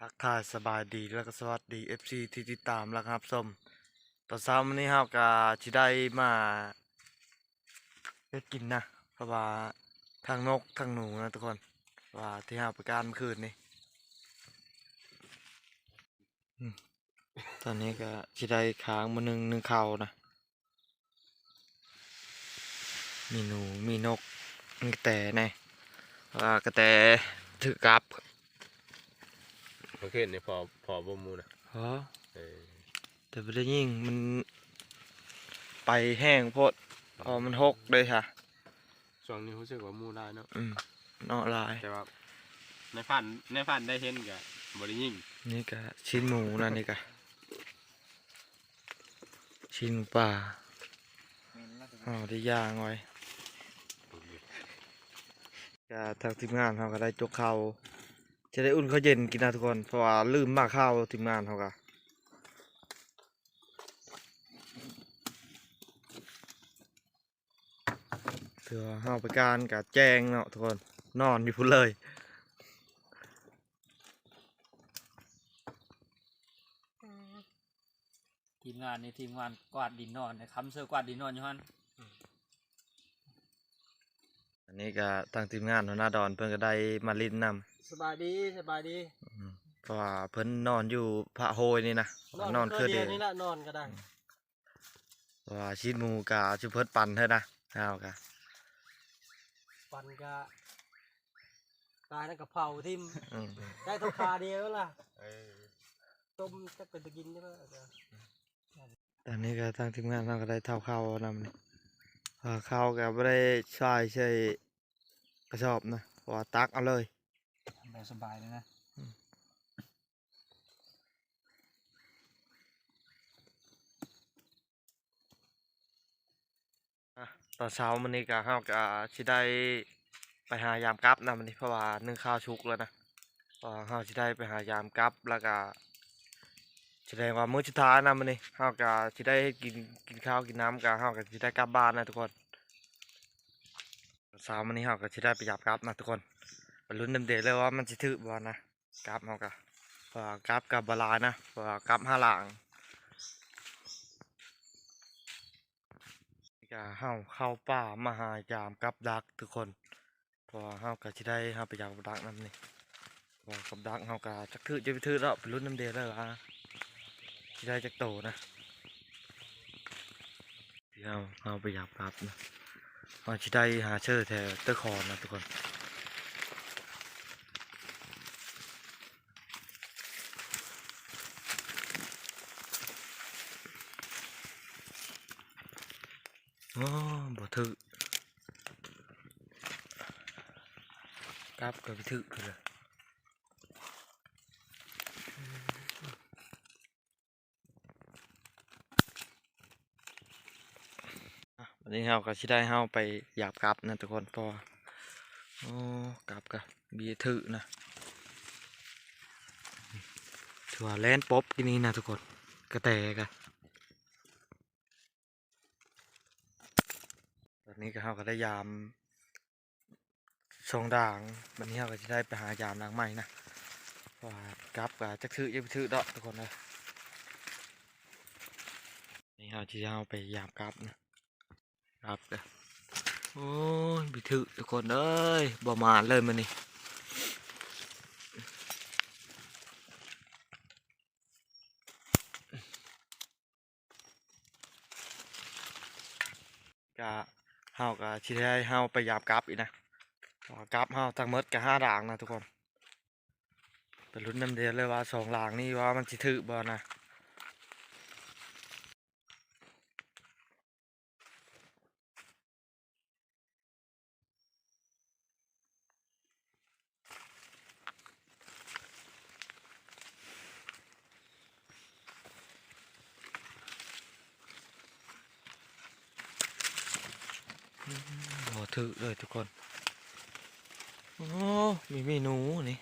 ทักทายสบายดีแล้วก็สวัสดี FC ที่ติดตามแล้วครับส้มตอนเช้าวันนี้เราก็ที่ได้มาได้กินนะเพราะว่าทางนกทางหนูนะทุกคนว่าที่เราไปการเมื่อคืนนี้อืมตอนนี้ก็ที่ได้ค้างมาหนึ่งข่าวนะมีหนูมีนกมีกระแตแน่ว่ากระแตถือกลับโอเคเนี่ยพอบ่มูนะอ๋อเออแต่ไม่ได้ยิ่งมันไปแห้งโพดอ๋อมันหกเลยค่ะช่วงนี้รู้สึกว่ามูได้เนาะอืมเนาะลาย แต่ว่าในฝันได้เห็นกับ่ได้ยิงนี่ก็ชิ้นหมูนะนี่ก็ชิ้นหมูป่าเอาที่ย่างไว้ก็ทางทีมงานเขาก็ได้จกข้าวจะได้อุ่นข้าวเย็นกินนะทุกคนเพราะว่าลืมมากข้าวทีมงานเขาก็เถื่อเฮาไปการกับแจ้งเนาะทุกคนนอนอยู่พุ่นเลยทีมงานในทีมงานกวาดดินนอนนะคำเสือกวาดดินนอนอยู่ฮั่น อันนี้ก็ทางทีมงานหัวหน้าดอนเพิ่นก็ได้มาลิ้นนสบายดีสบายดีำเพราะว่าเพิ่นนอนอยู่พระโฮยนี่นะนอนคือเดียว นี่ละนอนก็ได้เพราะว่าชิ้นหมูกะชุบเพิ่นปั่นเท่านะเอากะ ปันก็ตายนั่นกับเผาทิม อืม ได้ทุกคาเดียวล่ะ เออ ต้มจะเป็นตะกินใช่ไหม ตอนนี้ก็ทางทีมงานเราก็ได้เท่าข้าวนำนี่ข้าวก็ไม่ได้ใช่กระสอบนะเพราะว่าตักเอาเลยแบบสบายเลยนะตอนเช้ามันนี้ก็ข้าวก็สิได้ไปหายามกลับนะมันนี้เพราะว่านึ่งข้าวชุกแล้วนะเพราะว่าข้าวสิได้ไปหายามกลับแล้วก็แสดงว่ามื้อสุดท้ายนะมันนี้ข้าวก็สิได้กินข้าวกินน้ำก็ข้าวก็สิได้กลับบ้านนะทุกคนตอนเช้ามันนี้ข้าวก็สิได้ไปยามกลับนะทุกคนไปลุ้นเด็ดๆเลยว่ามันสิถึกบ่นะกลับข้าวก็เพราะว่ากลับกับบหลายนะเพราะว่ากลับห้าหลัง ก็เฮาเข้าป่ามาหายามกับดักทุกคนเพราะว่าเฮาก็สิได้เฮาไปยามกับดักนำนี่เพราะว่ากับดักเฮาก็จักถือจะไปถือแล้วไปรุ่นน้ำเดแล้วล่ะสิได้จักโตนะที่เฮาไปยามกับนะเฮาสิได้หาเชื่อแถวตะคอนนะทุกคนอ๋อบ่ถือกับก็ไปถือเลยวันนี้เฮาก็สิได้เฮาไปหยาบกับนะทุกคนเพราะว่าโอ้กับก็มีถือนะถือว่าแล่นป๊อบกินนี่นะทุกคนกระแตกะตอนนี้ก็เฮาก็ได้ยามสองด่างวันนี้เฮาก็จะได้ไปหายามด่างใหม่นะเพราะว่ากับก็จักถือยังไปถือดอกทุกคนเลยนี่เฮาจะเอาไปยามกับนะครับเด้อโอ้ยไปถือทุกคนเอ้ยบ่มาเลยมันนี่ก็เฮาก็สิได้เฮาไปยามกับอีกนะเพราะว่ากับเฮาทั้งหมดก็ห้าด่างนะทุกคนไปลุ้นน้ำเดือดเลยว่าสองด่างนี่ว่ามันสิถือบ่นะบ่ถือเลยทุกคนโอ้มีเมนูนี่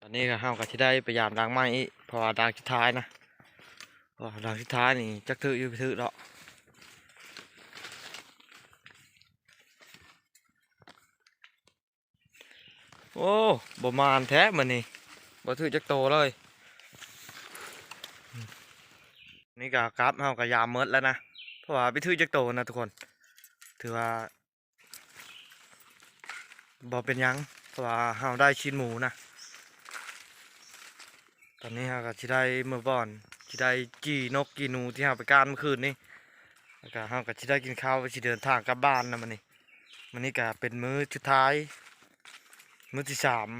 ตอนนี้ก็เฮาก็สิได้ไปยามด่างไม้อีกเพราะว่าด่างสุดท้ายนะเพราะว่าด่างสุดท้ายนี่จักถืออยู่ไปถือดอก โอ้บ่มานแท้มื้อนี้บ่ถือจักโตเลยนี่ก็กลับเฮาก็ยามหมดแล้วนะเพราะว่าไปถือจักโตนะทุกคนถือว่าบ่เป็นหยังเพราะว่าเฮาได้ชิ้นหมูนะตอนนี้เฮาก็สิได้มื้อบ่อนสิได้จี้นกจี้หนูที่เฮาไปก้านเมื่อคืนนี้แล้วก็เฮาก็สิได้กินข้าวสิเดินทางกลับบ้านนะมื้อนี้ก็เป็นมื้อสุดท้ายมื้อที่สาม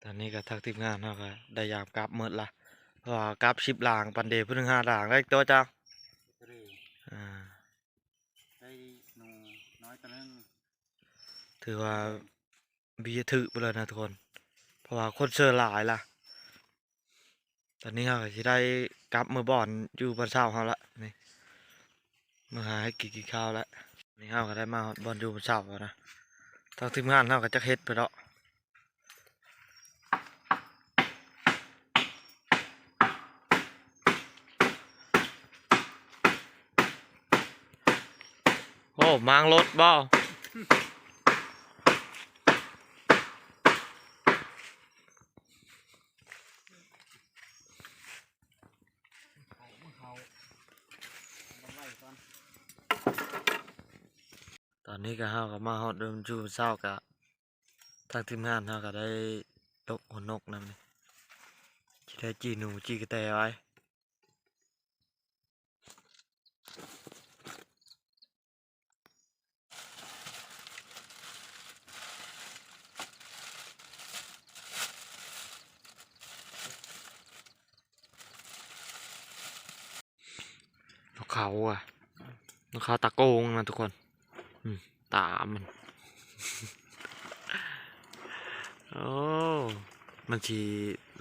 ตอนนี้ก็ทางทีมงานเฮาก็ได้ยามกลับหมดละเพราะว่ากลับ10หลางปันเดย์เพิ่นถึง5หลางได้อีกตัวเจ้าอ่า ได้หนูน้อยตัวนึง ถือว่าบีถือไปเลยนะทุกคน เพราะว่าคนเชื่อหลายล่ะ ตอนนี้เราก็จะได้กลับมือบ่อนอยู่บนเสาเขาละนี่มาหาให้กินข้าวแล้วนี่เราก็ได้มาบอนอยู่บนเสาแล้วนะทางทีมงานเราก็จะเฮ็ดไปแล้วโอ้มางรถบ่ เขาไล่ก่อน ตอนนี้ก็เฮาก็มาฮอดเดิมอยู่บนเสาก็ทางทีมงานเราก็ได้ตกหัวนกนำนี่ที่ได้จีหนูจีกระแตไว้นกเขาอ่ะนกเขาตะโกงนะทุกคนตามัน โอ้ มันชี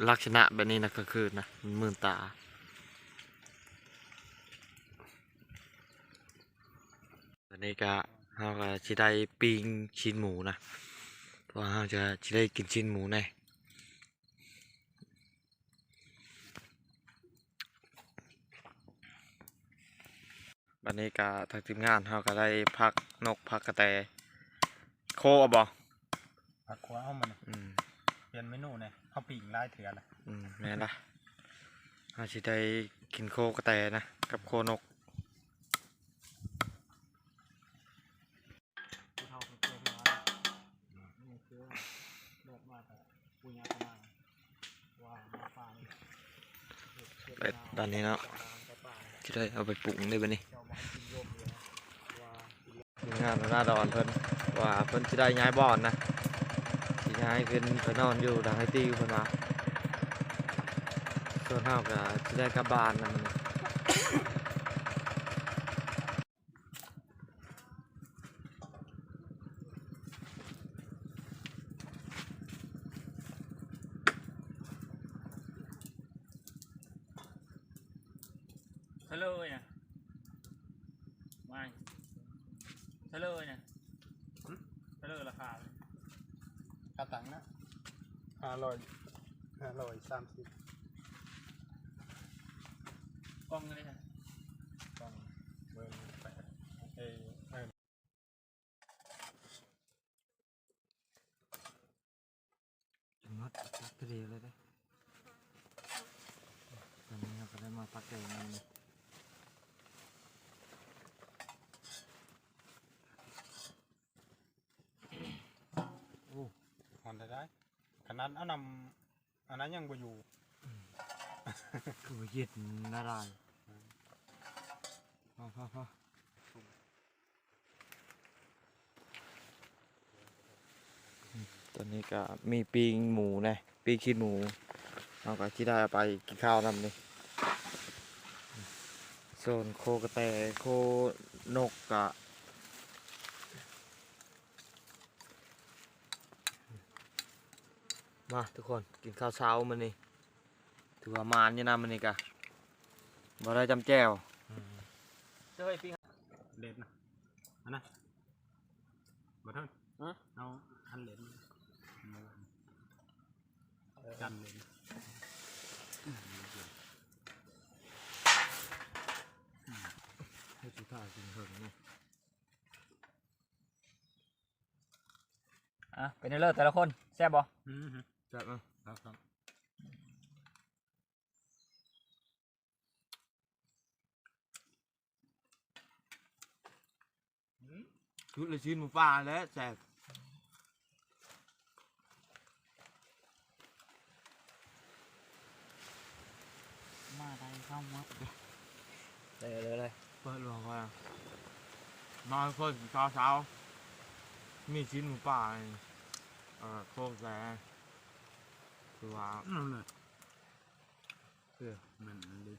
ลักษณะแบบนี้นะก็คือนะมันมืนตา ตอนนี้ก็เราก็จะได้ปิ้งชิ้นหมูนะ เพราะว่าเราจะได้กินชิ้นหมูแน่วันนี้ก็ทางทีมงานเราก็ได้พักนกพักกระแตโคเอาบ่ ผักขวาเอามัน อืม เปลี่ยนเมนูเนี่ยข้าวปิ่งไล่เถื่อนละ แม่นละเราจะได้กินโคกระแตนะ กับโคนก ผู้เฒ่าคนเกิดมานี่คือแบบมาแต่ปุญญาตนาว่ามาป่านี่ เป็ดตอนนี้เนาะจะได้เอาไปปรุงได้ปะนี่ เจ้ามากินโยมเลยว่ากิน ทีมงานหน้าดอนเพิ่นว่าเพิ่นจะได้ย้ายบ่อนนะสิย้ายขึ้นไปนอนอยู่ดังไอตีเพิ่นว่าส่วนเฮาก็จะได้กลับบ้านนะมัน ทะเลยนะไม่ทะเลยนะทะเลยราคา กระตังนะ530 กล้องเลยนะ ต้องเบอร์8ไม่ มัดพักเดียวเลยได้ตอนนี้เราก็ได้มาพักเดียวนั่นเลย หอนได้ขนาดเอานำอันนั้นยังบ่อยู่ คือว่าเย็ดน่าได้พอตอนนี้ก็มีปิ้งหมูนะปิ้งขี้หมูเราก็ที่ได้เอาไปกินข้าวนำนี่ส่วนโคกระแตโคนกกะมาทุกคนกินข้าวเช้ามันนี่ถือว่ามานอยู่นะมันนี่กะบ่ได้จำแจ้ว เจ้าไอ้ปิ้ง เด่นอันนะบ่เท่าเอาอันเหรียญจันเหรียญ ให้สุดท้ายกินเพิ่งนี่ อ่ะเป็นเลิศแต่ละคนแซ่บบ่ จัดมา ครับ ชุดเลยชิ้นหมูป่าแล้วแซ่บ มาได้เข้ามา เลย เปิดหลวงว่านอนคนเช้ามีชิ้นหมูป่าโคกแซ่คือว่า นั่นเลย คือ มันเลย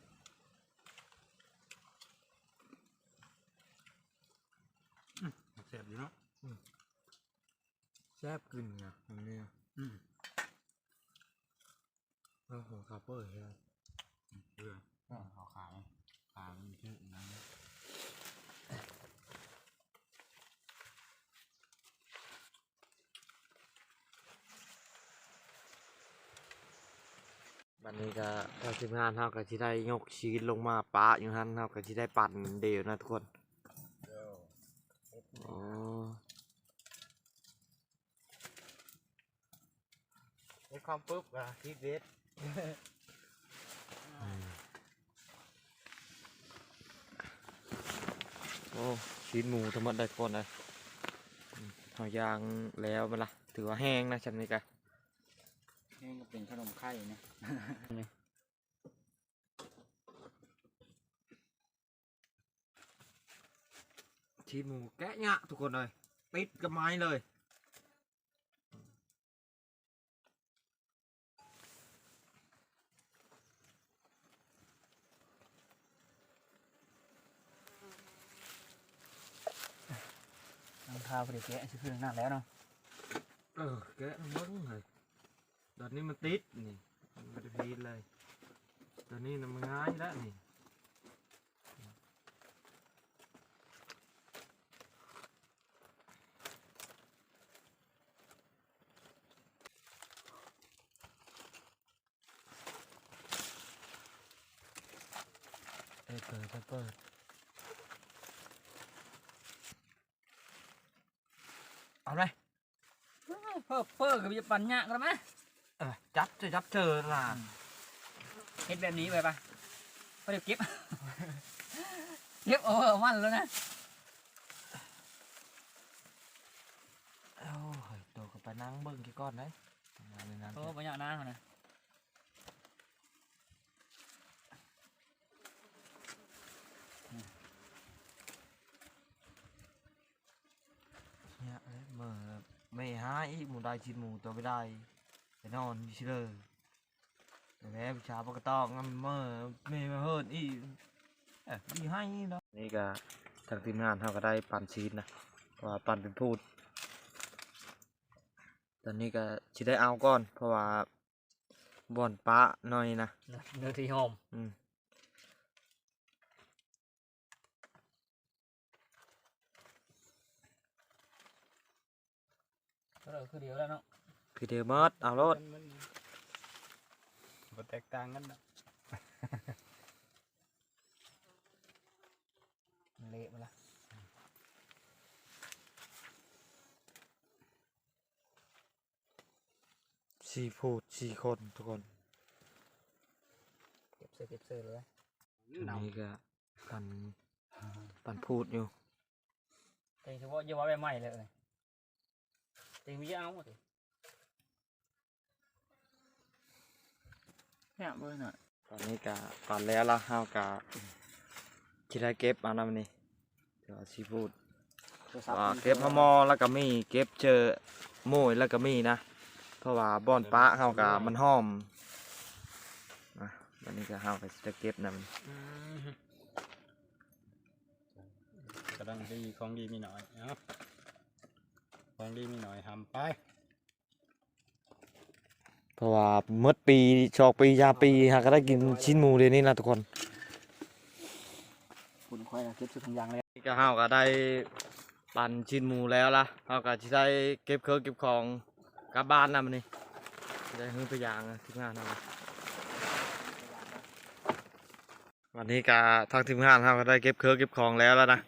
แซ่บอยู่เนาะ แซ่บขึ้นไงอันนี้ หัวคาเปอร์ใช่ไหม เพื่อเขาขายมันชื่อนั้น วันนี้ก็ทางทีมงานเท่ากับที่ได้ยกชีสลงมาปะอยู่ท่านเท่ากับที่ได้ปั่นเดียวนะทุกคนอ๋อในความปุ๊บอะชีสเวสโอ้ชีสหมูทั้งหมดได้ทุกคนเลยเอายางแล้วมันละถือว่าแห้งนะฉันนี่กัน นี่ก็เป็นขนมไข่เนี่ย ชีสหมูแกะยะทุกคนเลยติดกับไม้เลย น้ำข้าวพอดีแกะชื่อเครื่องนั่นแล้วเนาะ แกะมันมึงเลยตอนนี้มันติดนี่มันไม่ได้พีดเลยตอนนี้มันง่ายแล้วนี่เปิด เอาเลย เพิ่มกับจะปั่นยากกันไหม จับเจอล่ะ เฮ็ดแบบนี้ไปปะพอเดี๋ยวเก็บ เก็บมันแล้วนะ โอ้ยตัวก็ไปนั่งเบิ่งกี่ก้อนได้งานในนั้น ปัญญาหน้าเขานะ เนี่ยเมื่อไม่หาอีกหมูได้ชิ้นหมูตัวไม่ได้ไปนอนอยู่เฉยแต่แม่ผู้ชายปกติงั้นเมื่อไม่มาเฮิร์นอีกมีให้เนาะนี่ก็ทางทีมงานเขาก็ได้ปั่นชีสนะว่าปั่นเป็นพูดตอนนี้ก็จะได้เอาก่อนเพราะว่าบ่อนปะหน่อยนะ เนื้อที่หอม ก็เลยคือเดียวแล้วเนาะ คือเดียวมดเอารถ มันแตกต่างกันนะ เละมาละ 4 พูด 4 คนทุกคน เก็บเสื้อเลย อันนี้ก็ปั่นพูดอยู่ แต่ถือว่าเยอะว่าใบใหม่เลยแต่มีเยอะเอาหมดเลยเนี่ยเบอร์หน่อย ตอนนี้ก็ปั่นแล้วละห้าวกะที่ได้เก็บเอานำนี่เดี๋ยวซีฟูดเก็บมะมอแล้วก็มีเก็บเจอโม่ยแล้วก็มีนะเพราะว่าบ่อนปะห้าวกะมันหอมนะวันนี้ก็ห้าวก็จะเก็บนำ กำลังดีของดีมีหน่อยเนาะของดีมีหน่อยทำไป เพราะว่าเมื่อปีชอกปียาปีหากก็ได้กินชิ้นหมูเดี๋ยวนี้นะทุกคน คุณค่อยเก็บชุดทางยางเลย นี่ก็ห้าวก็ได้ปั่นชิ้นหมูแล้วล่ะห้าวก็จะได้เก็บเครื่องเก็บของกลับบ้านนำนี่ได้หื้อตัวอย่างทีมงานเอาวันนี้ก็ทางทีมงานห้าวก็ได้เก็บเครื่องเก็บของแล้วนะ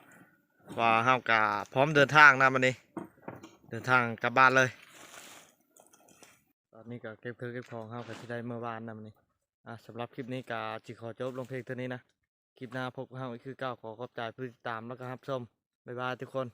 ว่าห้าวก็พร้อมเดินทางนะวันนี้เดินทางกลับบ้านเลย อนนี้ก็เก็บเครื่องเก็บของเฮาก็สิได้เมื่อวานนำนี่สำหรับคลิปนี้ก็สิขอจบลงเพียงเท่านี้นะคลิปหน้าพบกับเฮาอีกคือเก่าขอขอบใจผู้ติดตามแล้วก็รับชมบ๊ายบายทุกคน